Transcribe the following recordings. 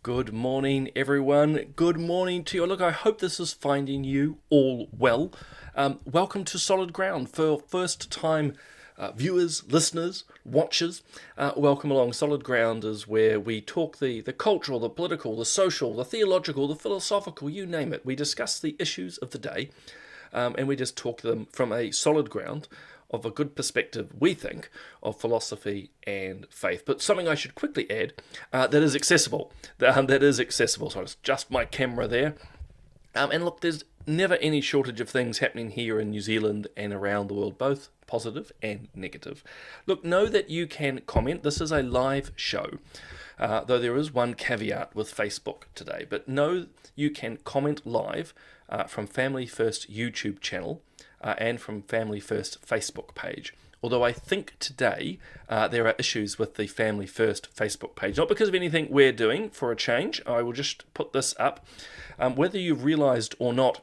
Good morning, everyone. Good morning to you. Look, I hope this is finding you all well. Welcome to Solid Ground for first time viewers, listeners, watchers. Welcome along. Solid Ground is where we talk the cultural, the political, the social, the theological, the philosophical, you name it. We discuss the issues of the day and we just talk them from a solid ground of a good perspective, we think, of philosophy and faith. But something I should quickly add, that is accessible. That is accessible. So it's just my camera there. And look, there's never any shortage of things happening here in New Zealand and around the world, both positive and negative. Look, know that you can comment. This is a live show, though there is one caveat with Facebook today. But know you can comment live from Family First YouTube channel, and from Family First Facebook page. Although I think today there are issues with the Family First Facebook page. Not because of anything we're doing for a change. I will just put this up. Whether you've realised or not,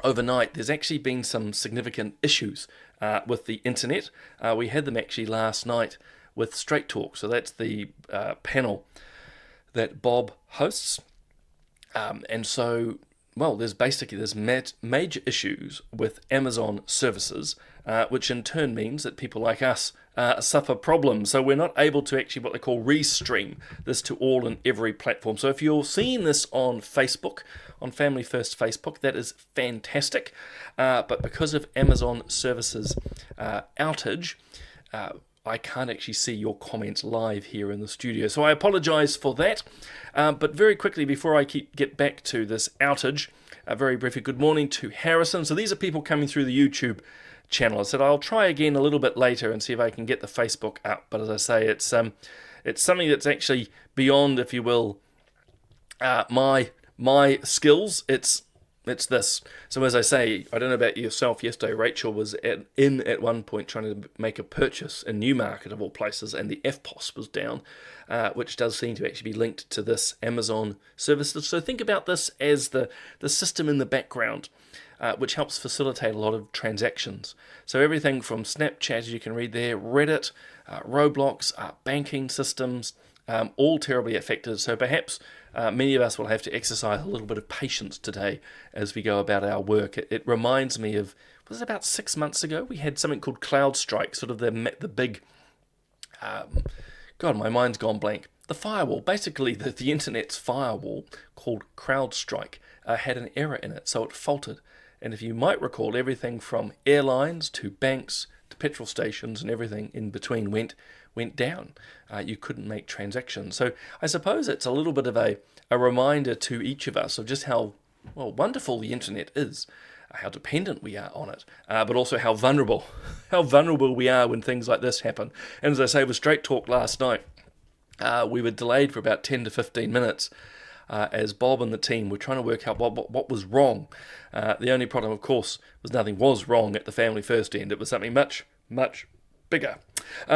overnight there's actually been some significant issues with the internet. We had them actually last night with Straight Talk. So that's the panel that Bob hosts. And so there's major issues with Amazon services, which in turn means that people like us suffer problems. So we're not able to actually what they call restream this to all and every platform. So if you're seeing this on Facebook, on Family First Facebook, that is fantastic. But because of Amazon services outage, I can't actually see your comments live here in the studio. So I apologise for that. But very quickly, before I get back to this outage, very briefly, good morning to Harrison. So these are people coming through the YouTube channel. I said I'll try again a little bit later and see if I can get the Facebook up. But as I say, it's something that's actually beyond, if you will, my skills. It's this. So as I say, I don't know about yourself, yesterday Rachel was at one point trying to make a purchase in Newmarket of all places, and the FPOS was down, which does seem to actually be linked to this Amazon service. So think about this as the system in the background, which helps facilitate a lot of transactions. So everything from Snapchat, as you can read there, Reddit, Roblox, banking systems, all terribly affected. So perhaps many of us will have to exercise a little bit of patience today as we go about our work. It reminds me of, was it about 6 months ago? We had something called CloudStrike, sort of the big, God, my mind's gone blank. The firewall, basically the internet's firewall called CrowdStrike had an error in it, so it faltered. And if you might recall, everything from airlines to banks to petrol stations and everything in between went down. You couldn't make transactions. So I suppose it's a little bit of a reminder to each of us of just how wonderful the internet is, how dependent we are on it, but also how vulnerable we are when things like this happen. And as I say, with Straight Talk last night, we were delayed for about 10 to 15 minutes as Bob and the team were trying to work out what was wrong. The only problem, of course, was nothing was wrong at the Family First end. It was something much, much bigger.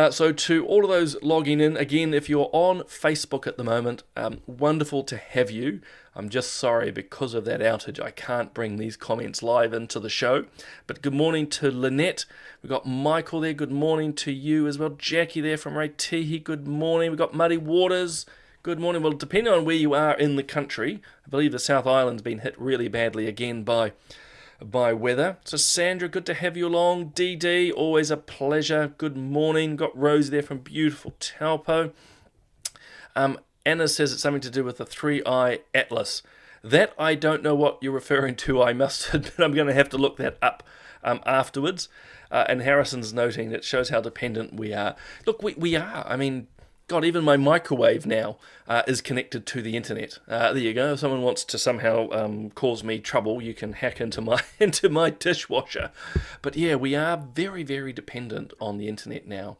So to all of those logging in, again, if you're on Facebook at the moment, wonderful to have you. I'm just sorry because of that outage, I can't bring these comments live into the show. But good morning to Lynette. We've got Michael there. Good morning to you as well. Jackie there from Raitihi. Good morning. We've got Muddy Waters. Good morning. Well, depending on where you are in the country, I believe the South Island's been hit really badly again by weather. So Sandra, good to have you along. DD, always a pleasure. Good morning. Got Rose there from beautiful Taupo. Anna says it's something to do with the 3-eye atlas. That I don't know what you're referring to, I must admit. I'm going to have to look that up afterwards. And Harrison's noting it shows how dependent we are. Look, we are. I mean, God, even my microwave now is connected to the internet. There you go. If someone wants to somehow cause me trouble, you can hack into my dishwasher. But yeah, we are very, very dependent on the internet now.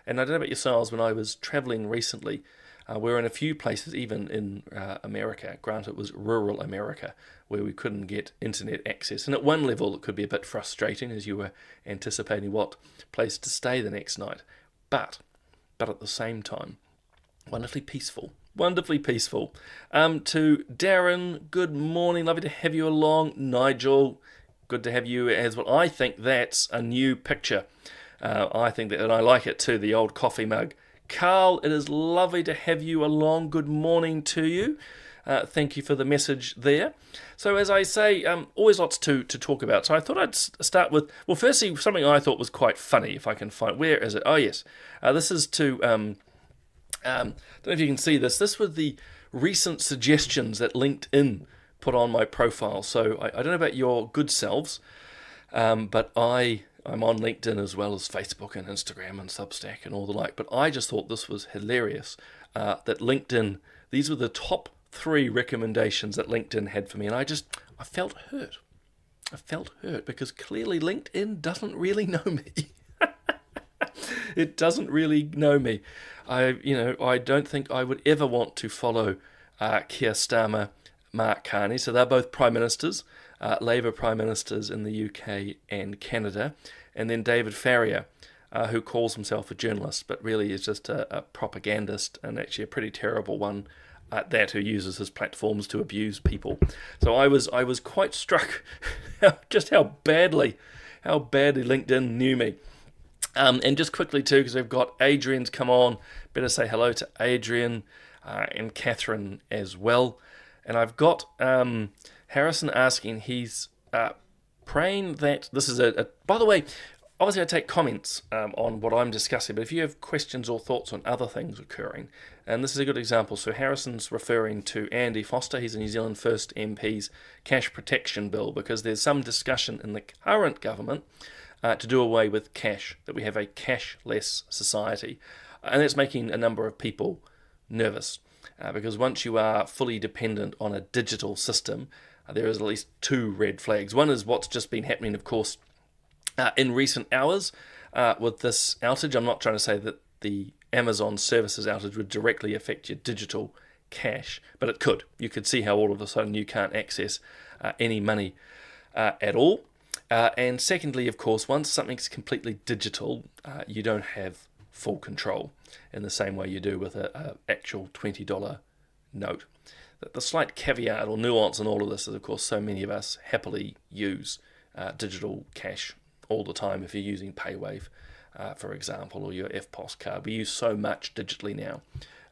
And I don't know about yourselves, when I was traveling recently, we were in a few places, even in America. Granted, it was rural America, where we couldn't get internet access. And at one level, it could be a bit frustrating as you were anticipating what place to stay the next night. But at the same time, wonderfully peaceful. Wonderfully peaceful. To Darren, good morning. Lovely to have you along. Nigel, good to have you as well. I think that's a new picture. I think that, and I like it too, the old coffee mug Carl, it is lovely to have you along. Good morning to you. Thank you for the message there. So as I say, always lots to talk about. So I thought I'd start with, well, firstly, something I thought was quite funny, if I can find, where is it? Oh, yes. This is to, don't know if you can see this. This was the recent suggestions that LinkedIn put on my profile. So I don't know about your good selves, but I'm on LinkedIn as well as Facebook and Instagram and Substack and all the like. But I just thought this was hilarious, that LinkedIn, these were the top 3 recommendations that LinkedIn had for me. And I felt hurt. I felt hurt because clearly LinkedIn doesn't really know me. It doesn't really know me. I don't think I would ever want to follow Keir Starmer, Mark Carney. So they're both prime ministers, Labour prime ministers in the UK and Canada, and then David Farrier, who calls himself a journalist, but really is just a propagandist, and actually a pretty terrible one at that, who uses his platforms to abuse people. So I was quite struck just how badly LinkedIn knew me. And just quickly too, because we've got Adrian's come on, better say hello to Adrian and Catherine as well. And I've got Harrison asking, he's praying that this is by the way, obviously I take comments on what I'm discussing, but if you have questions or thoughts on other things occurring, and this is a good example. So Harrison's referring to Andy Foster, he's a New Zealand First MP's cash protection bill, because there's some discussion in the current government to do away with cash, that we have a cashless society. And that's making a number of people nervous, because once you are fully dependent on a digital system, there is at least 2 red flags. One is what's just been happening, of course, in recent hours with this outage. I'm not trying to say that the Amazon services outage would directly affect your digital cash, but it could. You could see how all of a sudden you can't access any money at all. And secondly, of course, once something's completely digital, you don't have full control in the same way you do with an actual $20 note. The slight caveat or nuance in all of this is, of course, so many of us happily use digital cash all the time. If you're using PayWave, for example, or your FPOS card, we use so much digitally now.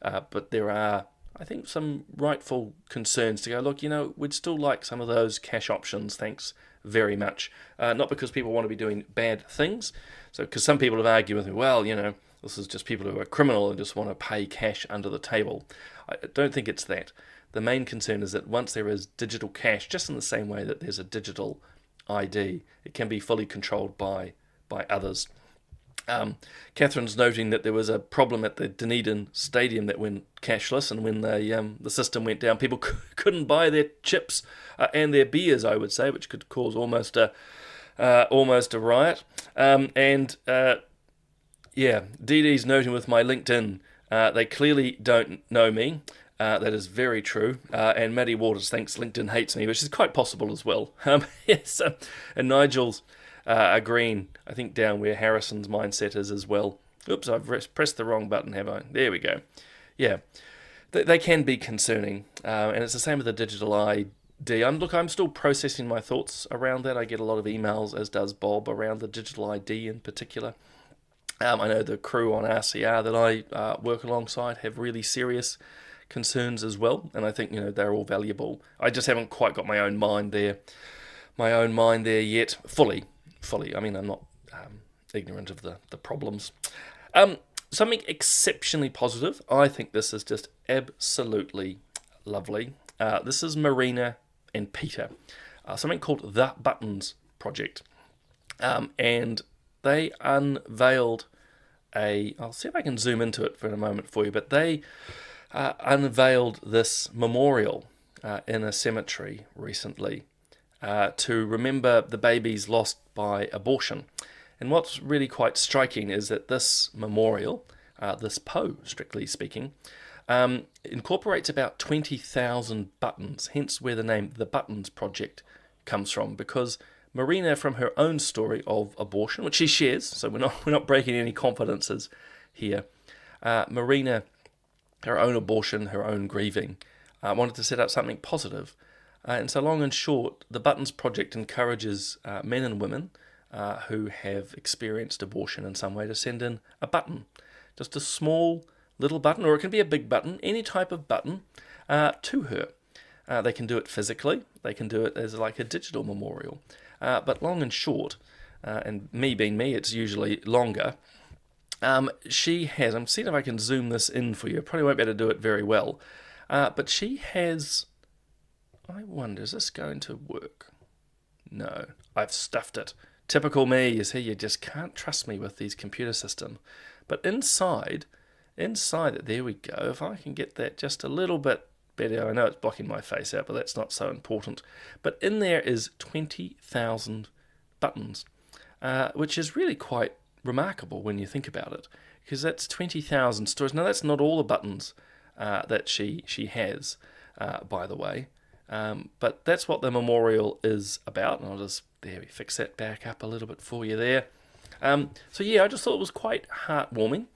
But there are, I think, some rightful concerns to go, look, we'd still like some of those cash options, thanks very much. Not because people want to be doing bad things. So, because some people have argued with me, well, this is just people who are criminal and just want to pay cash under the table. I don't think it's that. The main concern is that once there is digital cash, just in the same way that there's a digital ID, it can be fully controlled by others. Catherine's noting that there was a problem at the Dunedin Stadium that went cashless, and when the system went down, people couldn't buy their chips and their beers, I would say, which could cause almost a riot. Dee Dee's noting with my LinkedIn, they clearly don't know me. That is very true. And Maddie Waters thinks LinkedIn hates me, which is quite possible as well. Yes, and Nigel's agreeing, I think, down where Harrison's mindset is as well. Oops, I've pressed the wrong button, have I? There we go. Yeah, they can be concerning. And it's the same with the digital ID. I'm still processing my thoughts around that. I get a lot of emails, as does Bob, around the digital ID in particular. I know the crew on RCR that I work alongside have really serious concerns as well, and I think they're all valuable. I just haven't quite got my own mind there yet fully. I mean, I'm not ignorant of the problems. Something exceptionally positive. I think this is just absolutely lovely. This is Marina and Peter, something called the Buttons Project, and they unveiled I'll see if I can zoom into it for a moment for you, but they unveiled this memorial in a cemetery recently to remember the babies lost by abortion. And what's really quite striking is that this memorial, this PO, strictly speaking, incorporates about 20,000 buttons, hence where the name The Buttons Project comes from, because Marina, from her own story of abortion, which she shares, so we're not breaking any confidences here, Marina, her own abortion, her own grieving, wanted to set up something positive. And so long and short, the Buttons Project encourages men and women who have experienced abortion in some way to send in a button just a small little button, or it can be a big button, any type of button, to her. They can do it physically, they can do it as like a digital memorial. But long and short, and me being me, it's usually longer. She has, I'm seeing if I can zoom this in for you, I probably won't be able to do it very well, but she has, I wonder, is this going to work? No, I've stuffed it. Typical me, you see, you just can't trust me with these computer systems. But inside it, there we go, if I can get that just a little bit better, I know it's blocking my face out, but that's not so important. But in there is 20,000 buttons, which is really quite remarkable when you think about it, because that's 20,000 stories. Now, that's not all the buttons that she has, by the way, but that's what the memorial is about, and I'll just, there we fix that back up a little bit for you there. So yeah, I just thought it was quite heartwarming.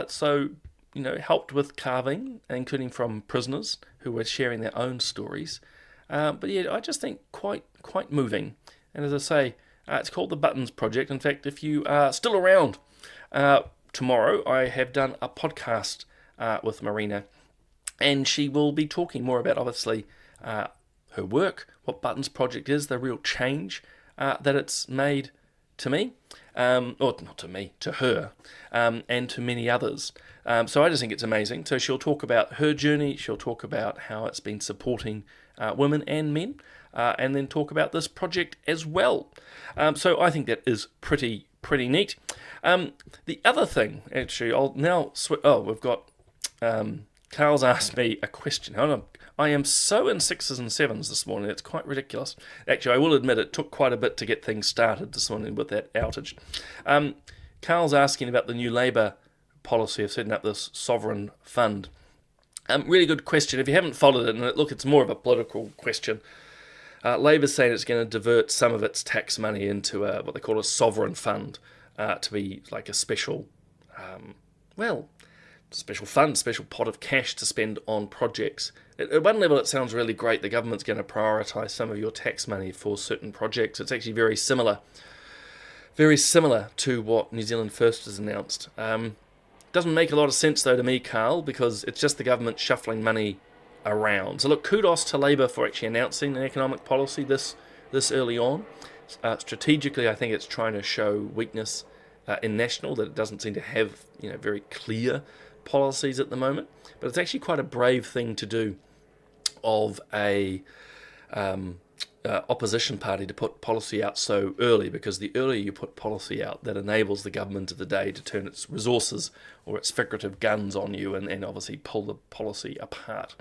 So, you know, helped with carving, including from prisoners who were sharing their own stories. But yeah, I just think quite moving. And as I say, it's called the Buttons Project. In fact, if you are still around, tomorrow I have done a podcast with Marina, and she will be talking more about, obviously, her work, what Buttons Project is, the real change that it's made to me, or not to me, to her, and to many others. So I just think it's amazing. So she'll talk about her journey, she'll talk about how it's been supporting women and men, and then talk about this project as well. So I think that is pretty neat. The other thing, actually, I'll now we've got Carl's asked me a question. Hold on. I am so in 6s and 7s this morning, it's quite ridiculous. Actually, I will admit it took quite a bit to get things started this morning with that outage. Carl's asking about the new Labour policy of setting up this sovereign fund. Really good question. If you haven't followed it, and look, it's more of a political question. Labour's saying it's going to divert some of its tax money into what they call a sovereign fund, to be like a special, special fund, special pot of cash to spend on projects. At one level, it sounds really great. The government's going to prioritise some of your tax money for certain projects. It's actually very similar to what New Zealand First has announced. Doesn't make a lot of sense, though, to me, Carl, because it's just the government shuffling money around. So look, kudos to Labour for actually announcing an economic policy this early on. Strategically, I think it's trying to show weakness in National, that it doesn't seem to have very clear policies at the moment. But it's actually quite a brave thing to do of a opposition party to put policy out so early, because the earlier you put policy out, that enables the government of the day to turn its resources or its figurative guns on you and obviously pull the policy apart.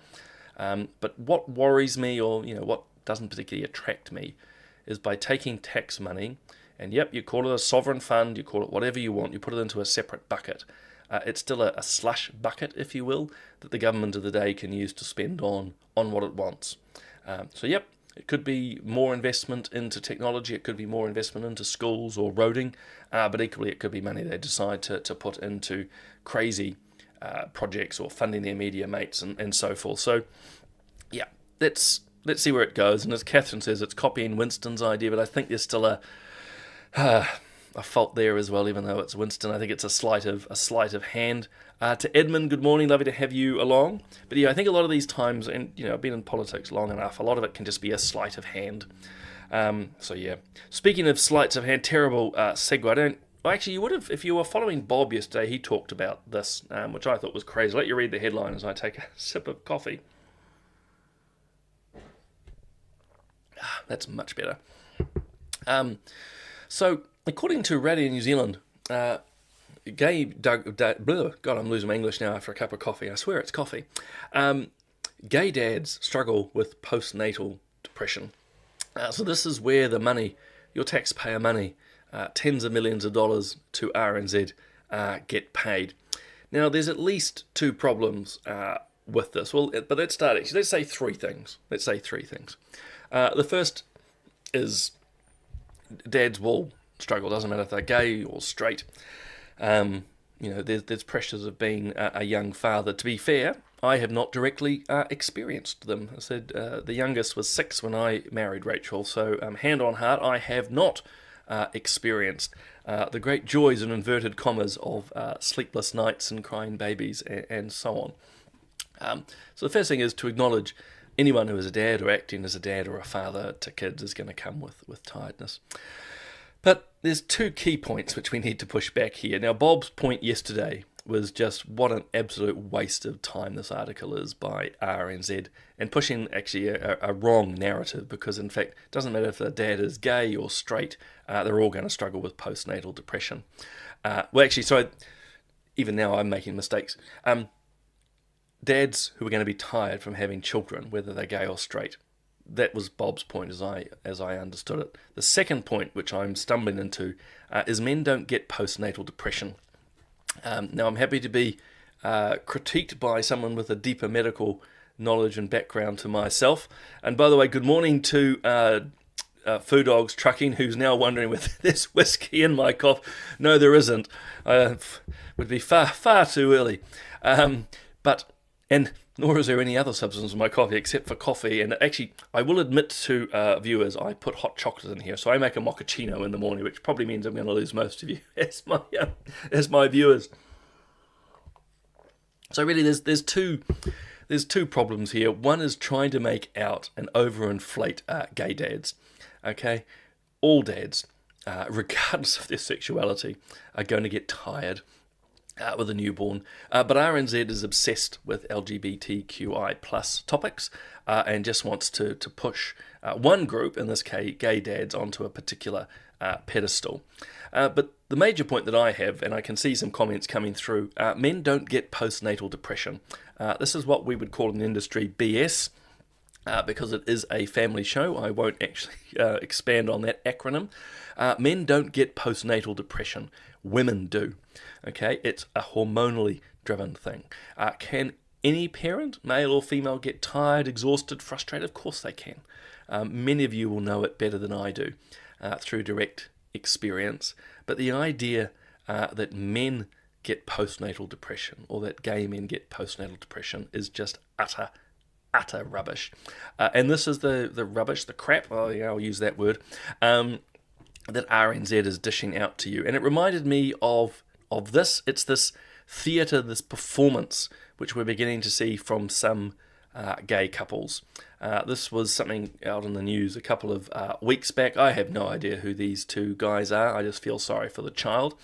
But what worries me, or what doesn't particularly attract me, is by taking tax money, and yep, you call it a sovereign fund, you call it whatever you want, you put it into a separate bucket. It's still a slush bucket, if you will, that the government of the day can use to spend on what it wants. So yep, it could be more investment into technology, it could be more investment into schools or roading, but equally it could be money they decide to put into crazy projects or funding their media mates and so forth. So yeah, let's see where it goes. And as Catherine says, it's copying Winston's idea, but I think there's still a fault there as well, even though it's Winston. I think it's a sleight of hand. To Edmund, good morning, lovely to have you along. But yeah, I think a lot of these times, and I've been in politics long enough, a lot of it can just be a sleight of hand. So yeah, speaking of sleights of hand, terrible segue. Actually, you would have, if you were following Bob yesterday, he talked about this, which I thought was crazy. I'll let you read the headline as I take a sip of coffee. That's much better. So, according to Radio New Zealand, God, I'm losing my English now after a cup of coffee. I swear it's coffee. Gay dads struggle with postnatal depression. So this is where the money, your taxpayer money, tens of millions of dollars to RNZ get paid. Now, there's at least two problems with this. Well, but let's start actually. Let's say three things. The first is dads will struggle. Doesn't matter if they're gay or straight. There's pressures of being a young father. To be fair, I have not directly experienced them. I said the youngest was 6 when I married Rachel, so hand on heart, I have not experienced the great joys in inverted commas of sleepless nights and crying babies and so on. So the first thing is to acknowledge anyone who is a dad or acting as a dad or a father to kids is going to come with tiredness. But there's two key points which we need to push back here. Now, Bob's point yesterday was just what an absolute waste of time this article is by RNZ, and pushing actually a wrong narrative, because in fact it doesn't matter if the dad is gay or straight, they're all going to struggle with postnatal depression. Even now I'm making mistakes. Dads who are going to be tired from having children, whether they're gay or straight. That was Bob's point as I understood it. The second point, which I'm stumbling into, is men don't get postnatal depression. Now, I'm happy to be critiqued by someone with a deeper medical knowledge and background to myself. And by the way, good morning to Foo Dogs Trucking, who's now wondering whether there's whiskey in my coffee. No, there isn't. Would be far too early. And nor is there any other substance in my coffee except for coffee. And actually, I will admit to viewers, I put hot chocolate in here. So I make a mochaccino in the morning, which probably means I'm going to lose most of you as my viewers. So really, there's two problems here. One is trying to make out and overinflate gay dads. Okay, all dads, regardless of their sexuality, are going to get tired with a newborn, but RNZ is obsessed with LGBTQI plus topics and just wants to push one group, in this case gay dads, onto a particular pedestal. But the major point that I have, and I can see some comments coming through, men don't get postnatal depression. This is what we would call in the industry BS, because it is a family show. I won't actually expand on that acronym. Men don't get postnatal depression. Women do. Okay, it's a hormonally driven thing. Can any parent, male or female, get tired, exhausted, frustrated? Of course they can. Many of you will know it better than I do through direct experience. But the idea that men get postnatal depression, or that gay men get postnatal depression, is just utter rubbish. And this is the rubbish, the crap, I'll use that word, that RNZ is dishing out to you. And it reminded me of this. It's this theatre, this performance, which we're beginning to see from some gay couples. This was something out in the news a couple of weeks back. I have no idea who these two guys are. I just feel sorry for the child.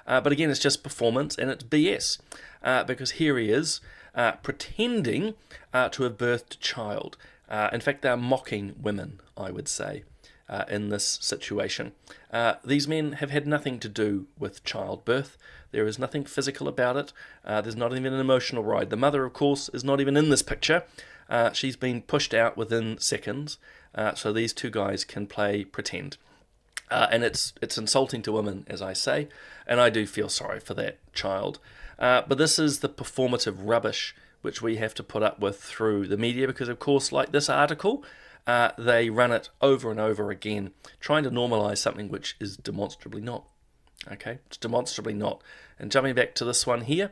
But again, it's just performance, and it's BS. Because here he is, pretending to have birthed a child. In fact, they're mocking women, I would say, in this situation. These men have had nothing to do with childbirth. There is nothing physical about it. There's not even an emotional ride. The mother, of course, is not even in this picture. She's been pushed out within seconds, so these two guys can play pretend. And it's insulting to women, as I say, and I do feel sorry for that child. But this is the performative rubbish which we have to put up with through the media, because, of course, like this article, they run it over and over again, trying to normalise something which is demonstrably not. Okay, it's demonstrably not. And jumping back to this one here,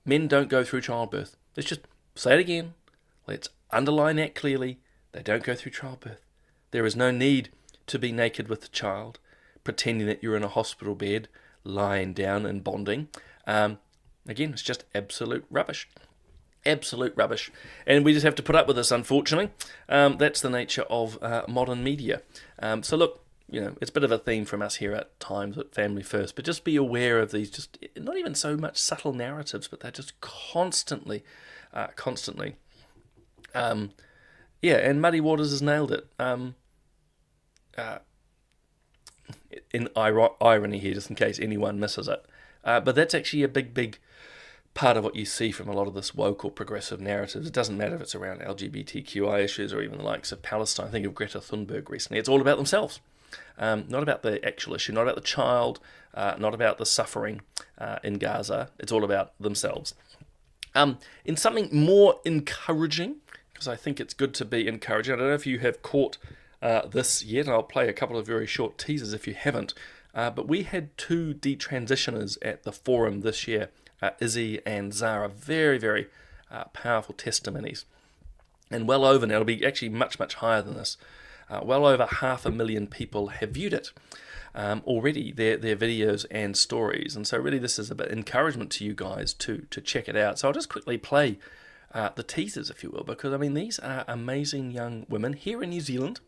men don't go through childbirth. Let's just say it again. Let's underline that clearly. They don't go through childbirth. There is no need to be naked with the child, pretending that you're in a hospital bed, lying down and bonding. Again, it's just absolute rubbish. Absolute rubbish. And we just have to put up with this, unfortunately. That's the nature of modern media. So look, it's a bit of a theme from us here at times at Family First, but just be aware of these, just not even so much subtle narratives, but they're just constantly. And Muddy Waters has nailed it. In irony here, just in case anyone misses it. But that's actually a big part of what you see from a lot of this woke or progressive narratives. It doesn't matter if it's around LGBTQI issues or even the likes of Palestine. Think of Greta Thunberg recently. It's all about themselves. Not about the actual issue, not about the child, not about the suffering in Gaza. It's all about themselves. In something more encouraging, because I think it's good to be encouraging. I don't know if you have caught this yet. I'll play a couple of very short teasers if you haven't. But we had two detransitioners at the forum this year, Izzy and Zara. Very, very powerful testimonies. And well over now, it'll be actually much higher than this. Well over 500,000 people have viewed it. already, their videos and stories. And so really this is a bit encouragement to you guys to check it out. So I'll just quickly play the teasers, if you will, because I mean these are amazing young women here in New Zealand,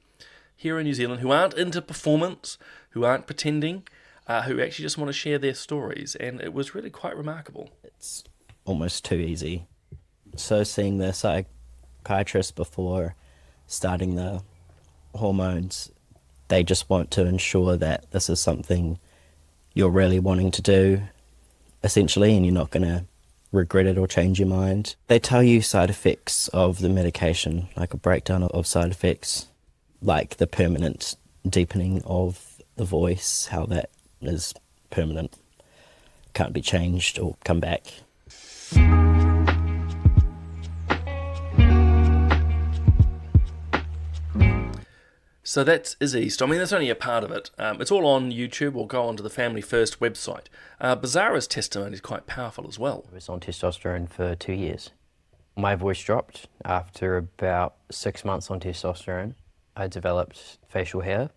who aren't into performance, who aren't pretending, who actually just want to share their stories, and it was really quite remarkable. It's almost too easy. So seeing the psychiatrist before starting the hormones, they just want to ensure that this is something you're really wanting to do, essentially, and you're not going to regret it or change your mind. They tell you side effects of the medication, like a breakdown of side effects, like the permanent deepening of the voice, how that is permanent, can't be changed or come back. So that's Izzy. So I mean, that's only a part of it. It's all on YouTube, or go onto the Family First website. Bizarra's testimony is quite powerful as well. I was on testosterone for 2 years. My voice dropped after about 6 months on testosterone. I developed facial hair.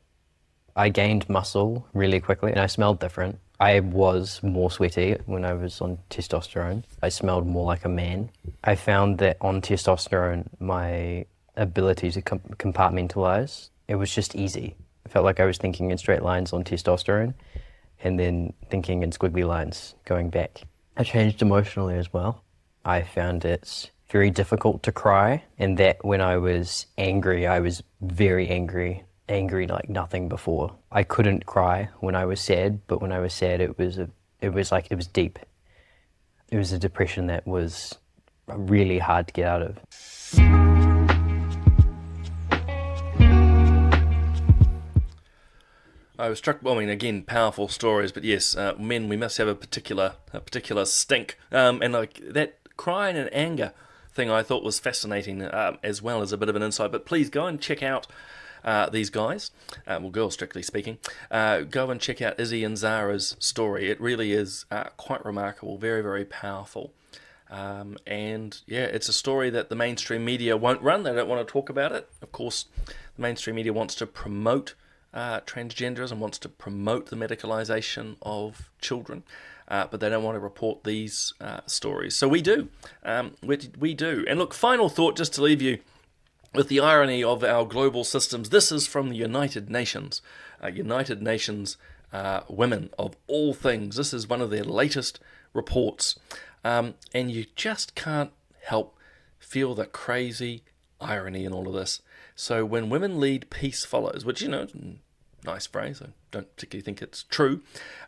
I gained muscle really quickly, and I smelled different. I was more sweaty when I was on testosterone. I smelled more like a man. I found that on testosterone, my ability to compartmentalize, it was just easy. I felt like I was thinking in straight lines on testosterone and then thinking in squiggly lines going back. I changed emotionally as well. I found it very difficult to cry, and that when I was angry, I was very angry like nothing before. I couldn't cry when I was sad, but when I was sad, it was deep. It was a depression that was really hard to get out of. I was struck. Well, I mean, again, powerful stories, but yes, men, we must have a particular stink, and like that crying and anger thing, I thought was fascinating, as well as a bit of an insight. But please go and check out these guys, well, girls strictly speaking. Go and check out Izzy and Zara's story. It really is quite remarkable, very, very powerful. And yeah, it's a story that the mainstream media won't run. They don't want to talk about it. Of course, the mainstream media wants to promote transgenderism, wants to promote the medicalisation of children, but they don't want to report these stories. So we do. We do. And look, final thought, just to leave you with the irony of our global systems. This is from the United Nations. United Nations Women of all things. This is one of their latest reports. And you just can't help feel the crazy irony in all of this. So when women lead, peace follows, which, you know, nice phrase. I don't particularly think it's true.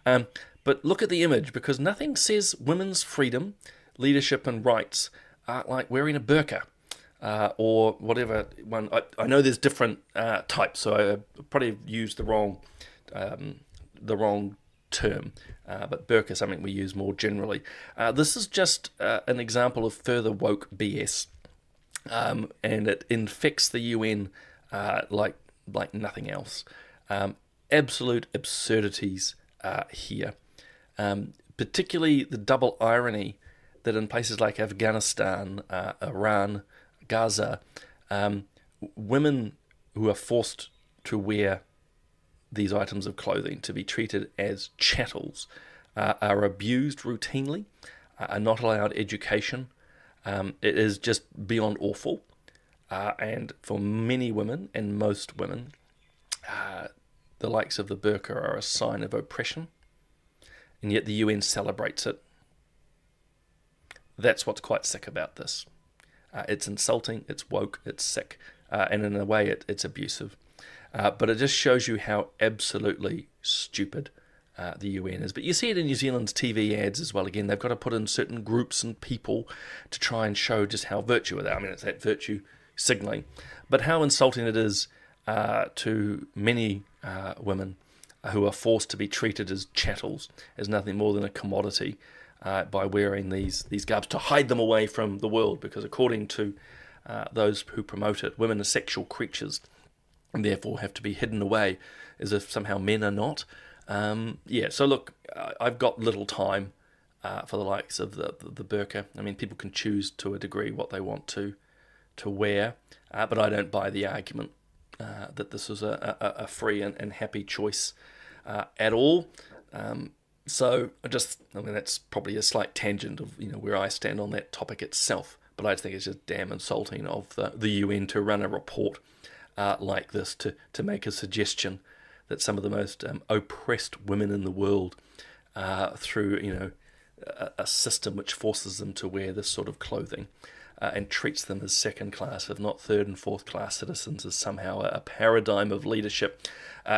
But look at the image, because nothing says women's freedom, leadership and rights like wearing a burqa or whatever one. I know there's different types, so I probably used the wrong term, but burqa is something we use more generally. This is just an example of further woke BS. And it infects the UN like nothing else. Absolute absurdities here. Particularly the double irony that in places like Afghanistan, Iran, Gaza, women who are forced to wear these items of clothing, to be treated as chattels, are abused routinely, are not allowed education. It is just beyond awful, and for many women, and most women, the likes of the burqa are a sign of oppression, and yet the UN celebrates it. That's what's quite sick about this. It's insulting, it's woke, it's sick, and in a way it's abusive. But it just shows you how absolutely stupid the UN is. But you see it in New Zealand's TV ads as well. Again, they've got to put in certain groups and people to try and show just how virtue they are. I mean, it's that virtue signalling. But how insulting it is to many women who are forced to be treated as chattels, as nothing more than a commodity, by wearing these garbs to hide them away from the world. Because according to those who promote it, women are sexual creatures and therefore have to be hidden away as if somehow men are not. So look, I've got little time for the likes of the burqa. I mean, people can choose to a degree what they want to wear, but I don't buy the argument that this is a free and happy choice at all. So that's probably a slight tangent of where I stand on that topic itself. But I just think it's just damn insulting of the UN to run a report like this to make a suggestion that some of the most oppressed women in the world, through a system which forces them to wear this sort of clothing and treats them as second class, if not third and fourth class citizens, as somehow a paradigm of leadership,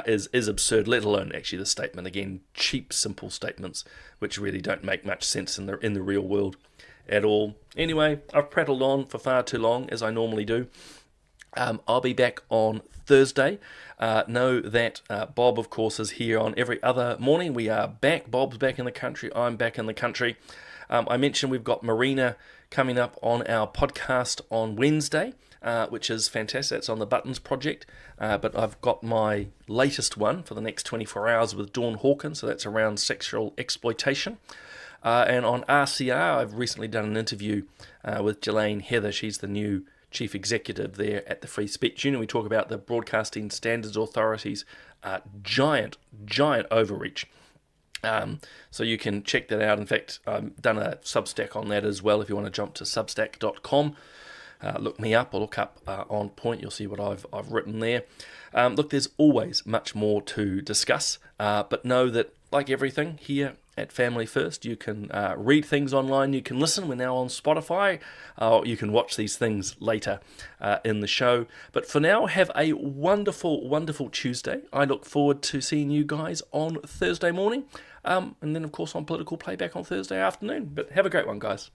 is absurd, let alone actually the statement. Again, cheap, simple statements which really don't make much sense in the real world at all. Anyway, I've prattled on for far too long, as I normally do. I'll be back on Thursday. Know that Bob, of course, is here on every other morning. We are back. Bob's back in the country. I'm back in the country. I mentioned we've got Marina coming up on our podcast on Wednesday, which is fantastic. It's on the Buttons Project. But I've got my latest one for the next 24 hours with Dawn Hawkins, so that's around sexual exploitation. And on RCR, I've recently done an interview with Jelaine Heather. She's the new Chief Executive there at the Free Speech Union. We talk about the Broadcasting Standards Authority's giant overreach. So you can check that out. In fact, I've done a Substack on that as well. If you want to jump to substack.com, look me up or look up On Point. You'll see what I've written there. Look, there's always much more to discuss, but know that, like everything here at Family First, you can read things online, you can listen. We're now on Spotify. You can watch these things later in the show. But for now, have a wonderful, wonderful Tuesday. I look forward to seeing you guys on Thursday morning. And then, of course, on Political Playback on Thursday afternoon. But have a great one, guys.